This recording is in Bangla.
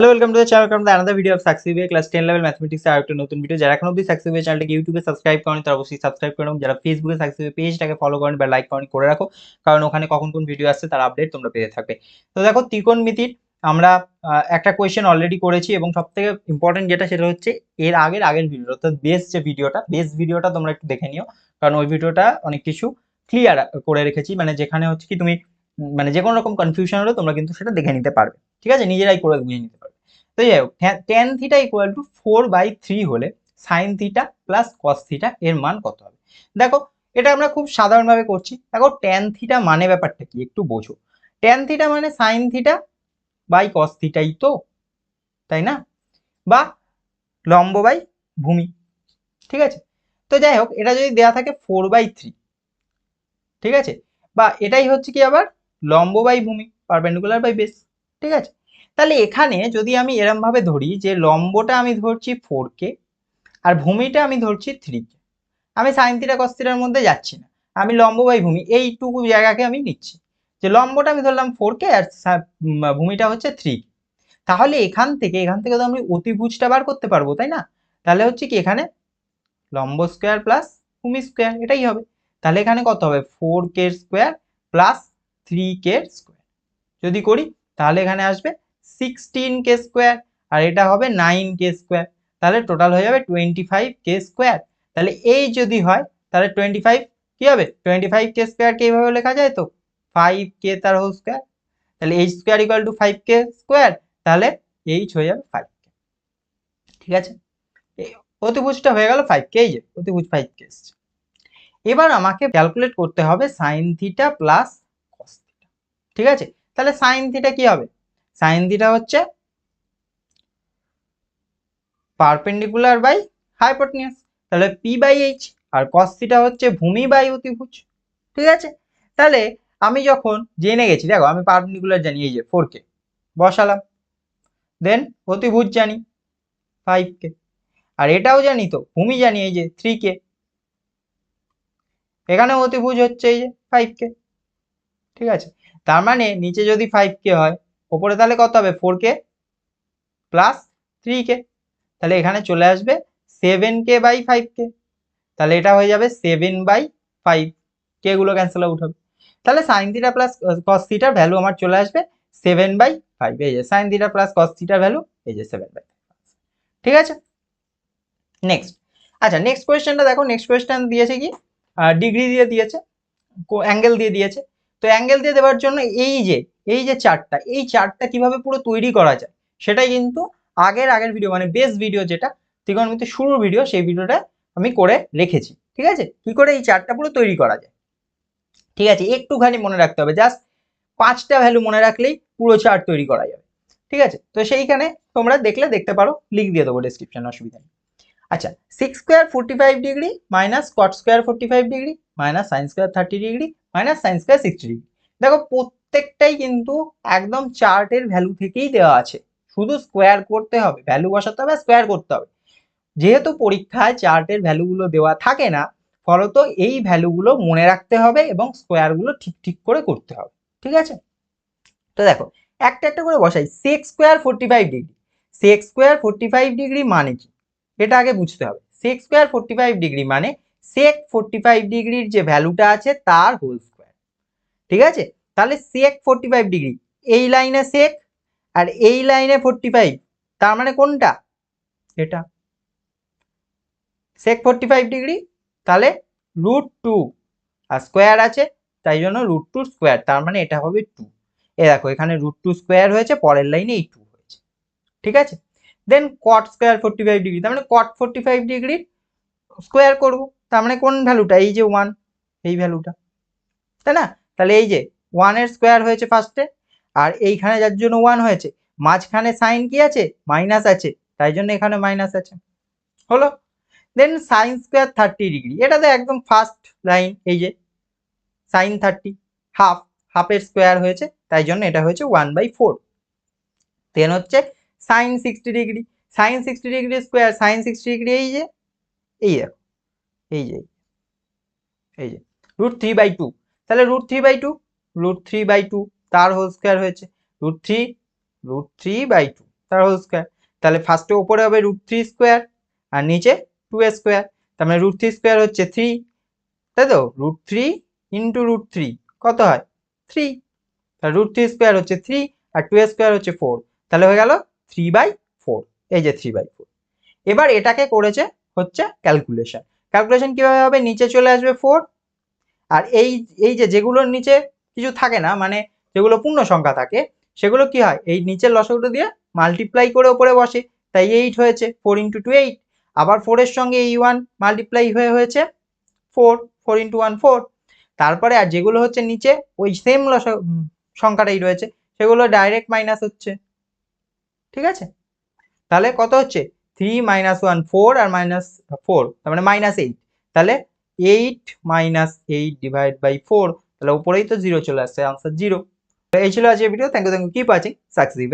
Hello, welcome to the channel, welcome to another video of success way class 10 level mathematics এর আরেকটা নতুন ভিডিও। যারা এখনো অবধি সাকসেস ওয়ে চ্যানেলটাকে ইউটিউবে সাবস্ক্রাইব করেনি তারা অবশ্যই সাবস্ক্রাইব করে নাও। যারা ফেসবুকে সাকসেস ওয়ে পেজটাকে ফলো করেনি বা লাইক করেনি করে রাখো, কারণ ওখানে কখন কোন ভিডিও আসছে তার আপডেট তোমরা পেতে থাকবে। তো দেখো, ত্রিকোণমিতির আমরা একটা কোয়েশ্চেন অলরেডি করেছি এবং সবথেকে ইম্পর্টেন্ট যেটা সেটা হচ্ছে এর আগের ভিডিও, অর্থাৎ বেস ভিডিওটা তোমরা একটু দেখে নিও, কারণ ওই ভিডিওটা অনেক কিছু ক্লিয়ার করে রেখেছি, মানে যেখানে হচ্ছে কি তুমি মানে যে কোনো রকম কনফিউশন হলে তোমরা কিন্তু সেটা দেখে নিতে পারবে, ঠিক আছে, নিজেরাই করে বুঝে নিতে পারবে। তো যাই হোক, tan থিটা ইকুয়াল টু 4/3 হলে sine theta plus cos theta এর মান কত হবে? দেখো, এটা আমরা খুব সাধারণভাবে করছি। দেখো, tan থিটা মানে ব্যাপারটা কি একটু বোঝো। tan থিটা মানে সাইন থিটা বাই কস থিটাই তো, তাই না? বা লম্ব বাই ভূমি, ঠিক আছে। তো যাই হোক, এটা যদি দেয়া থাকে 4/3, ঠিক আছে, বা এটাই হচ্ছে কি আবার লম্ব বাই ভূমি, পারপেন্ডিকুলার বাই বেস, ঠিক আছে। তাহলে এখানে যদি আমি এরম ভাবে ধরি যে লম্বটা আমি ধরছি 4k আর ভূমিটা আমি ধরছি 3k, আমি সাইন থিটা কস থিটার মধ্যে যাচ্ছি না, আমি লম্ব বাই ভূমি এইটুকু জায়গাকে আমি নিচ্ছি, যে লম্বটা আমি ধরলাম 4k আর ভূমিটা হচ্ছে 3k। তাহলে এখান থেকে তো আমি অতিভুজটা বার করতে পারবো, তাই না? তাহলে হচ্ছে কি এখানে লম্ব স্কোয়ার প্লাস ভূমি স্কোয়ার, এটাই হবে। তাহলে এখানে কত হবে? 4k square plus 3k square যদি করি, তাহলে এখানে আসবে 16k স্কোয়ার আর এটা হবে 9k স্কোয়ার। তাহলে টোটাল হয়ে যাবে 25k স্কোয়ার। তাহলে এই যদি হয় তাহলে 25 কি হবে? 25k স্কোয়ারকে এইভাবে লেখা যায় তো 5k তার হোল স্কোয়ার। তাহলে h square equal to 5k square, তাহলে h হয়ে যাবে 5k, ঠিক আছে। অতিভুজটা হয়ে গেল 5k, এই যে অতিভুজ 5k এসছে। এবার আমাকে ক্যালকুলেট করতে হবে sine theta plus cos theta, ঠিক আছে। তাহলে সাইন থিটা কি হবে? সাইন থিটা হচ্ছে পারপেন্ডিকুলার বাই হাইপোটেনিয়াস, তাহলে p/h, আর cos থিটা হচ্ছে ভূমি বাই অতিভুজ, ঠিক আছে। তাহলে আমি যখন জেনে গেছি, দেখো আমি পারপেন্ডিকুলার জানি এই যে 4k বসালাম, দেন অতিভুজ জানি 5k, আর এটাও জানি তো ভূমি জানি এই যে 3k, এখানে অতিভুজ হচ্ছে এই যে 5k, ঠিক আছে। তার মানে নিচে যদি 5k হয়, ওপরে তাহলে কত হবে? 4k প্লাস 3k, তাহলে এখানে চলে আসবে 7k বাই 5k, তাহলে এটা হয়ে যাবে 7/5, কে গুলো ক্যান্সেল আউট হবে। তাহলে সাইন থিটা প্লাস কস থিটার ভ্যালু আমার চলে আসবে 7/5, এই যে সাইন থিটা প্লাস কস থিটার ভ্যালু এই যে 7/5, ঠিক আছে। নেক্সট, আচ্ছা নেক্সট কোয়েশ্চেনটা দেখো, নেক্সট কোয়েশ্চেন দিয়েছে কি ডিগ্রি দিয়ে দিয়েছে, অ্যাঙ্গেল দিয়ে দিয়েছে। তো অ্যাঙ্গেল দিয়ে দেওয়ার জন্য এই যে চার্টটা কিভাবে পুরো তৈরি করা যায় সেটাই কিন্তু আগের ভিডিও, মানে বেস ভিডিও যেটা ত্রিকোণমিতি শুরুর ভিডিও, সেই ভিডিওটা আমি করে রেখেছি, ঠিক আছে, কি করে এই চার্টটা পুরো তৈরি করা যায়। ঠিক আছে, একটুখানি মনে রাখতে হবে, জাস্ট 5টা ভ্যালু মনে রাখলেই পুরো চার্ট তৈরি করা যাবে, ঠিক আছে। তো সেইখানে তোমরা দেখতে পারো, লিঙ্ক দিয়ে দেবো ডেসক্রিপশনে, অসুবিধা নেই। আচ্ছা, six square 45 degree minus cot square 45 degree minus sine square 30 degree minus sine square 60 degree, দেখো প্রত্যেকটাই কিন্তু একদম চার্টের ভ্যালু থেকেই দেওয়া আছে, শুধু স্কোয়ার করতে হবে, ভ্যালু বসাতে হবে, স্কোয়ার করতে হবে। যেহেতু পরীক্ষায় চার্টের ভ্যালুগুলো দেওয়া থাকে না, ফলত এই ভ্যালুগুলো মনে রাখতে হবে এবং স্কোয়ারগুলো ঠিক করে করতে হবে, ঠিক আছে। তো দেখো, একটা একটা করে বসাই। Sec square 45 degree, sec square 45 degree মানে কি এটা আগে বুঝতে হবে। সেক স্কোয়ার 45 ডিগ্রি মানে সেক 45 ডিগ্রির যে ভ্যালুটা আছে তার হোল স্কোয়ার, ঠিক আছে। তাহলে সেক 45 ডিগ্রি, এই লাইনে সেক আর এই লাইনে 45, তার মানে কোনটা? এটা সেক 45 ডিগ্রি, তাহলে √2 আর স্কোয়ার আছে, তাই জন্য √2 স্কোয়ার, তার মানে এটা হবে 2। এ দেখো এখানে √2 স্কোয়ার হয়েছে, পরের লাইনে এই 2 হয়েছে, ঠিক আছে। দেন কট স্কোয়ার 45 ডিগ্রি, তার মানে কট 45 ডিগ্রি স্কোয়ার করবো, তার মানে কোন ভ্যালুটা? এই যে 1, এই ভ্যালুটা, তাই না? তাহলে এই যে 1 এর স্কোয়ার হয়েছে ফার্স্টে, আর এইখানে যার জন্য 1 হয়েছে, মাঝখানে সাইন কি আছে? মাইনাস আছে, তাই জন্য এখানে মাইনাস আছে, হলো। দেন সাইন স্কোয়ার 30 ডিগ্রি, এটা তো একদম ফার্স্ট লাইন, এই যে সাইন 30, হাফের স্কোয়ার হয়েছে, তাই জন্য এটা হয়েছে 1/4। দেন হচ্ছে sine 60 degree, sine 60 degree square, sine 60 degree এই যে এই দেখো এই যে এই যে √3/2, তাহলে √3/2 তার হোল স্কোয়ার হয়েছে √3/2, তার হোল স্কোয়ার। তাহলে ফার্স্টে ওপরে হবে √3 স্কোয়ার আর নিচে 2a স্কোয়ার, তার মানে √3 স্কোয়ার হচ্ছে 3, তাই তো? √3 ইন্টু √3 কত হয় 3, তাহলে √3 স্কোয়ার হচ্ছে 3 আর 2a স্কোয়ার হচ্ছে 4, তাহলে হয়ে গেল 3/4, এই যে 3/4। এবার এটাকে করেছে হচ্ছে ক্যালকুলেশন। ক্যালকুলেশন কিভাবে হবে, নিচে চলে আসবে 4 আর এই যে যেগুলোর নিচে কিছু থাকে না, মানে যেগুলো পূর্ণ সংখ্যা থাকে, সেগুলো কি হয় এই নিচের লসাগুটা দিয়ে মাল্টিপ্লাই করে উপরে বসে, তাই 8 হয়েছে, 4 × 2 8। আবার 4 এর সঙ্গে এই 1 মাল্টিপ্লাই হয়ে হয়েছে 4, 4 × 1 4। তারপরে আর যেগুলো হচ্ছে নিচে ওই সেম সংখ্যাটাই রয়েছে, সেগুলো ডাইরেক্ট মাইনাস হচ্ছে, ঠিক আছে? তাহলে কত হচ্ছে 3 - 1 4 আর -4, তার মানে -8, তাহলে 8 - 8 /4, তাহলে উপরেই তো 0 চলে আসছে, আনসার 0। এই ছিল আজকের video. Thank you, keep watching সাকসিস।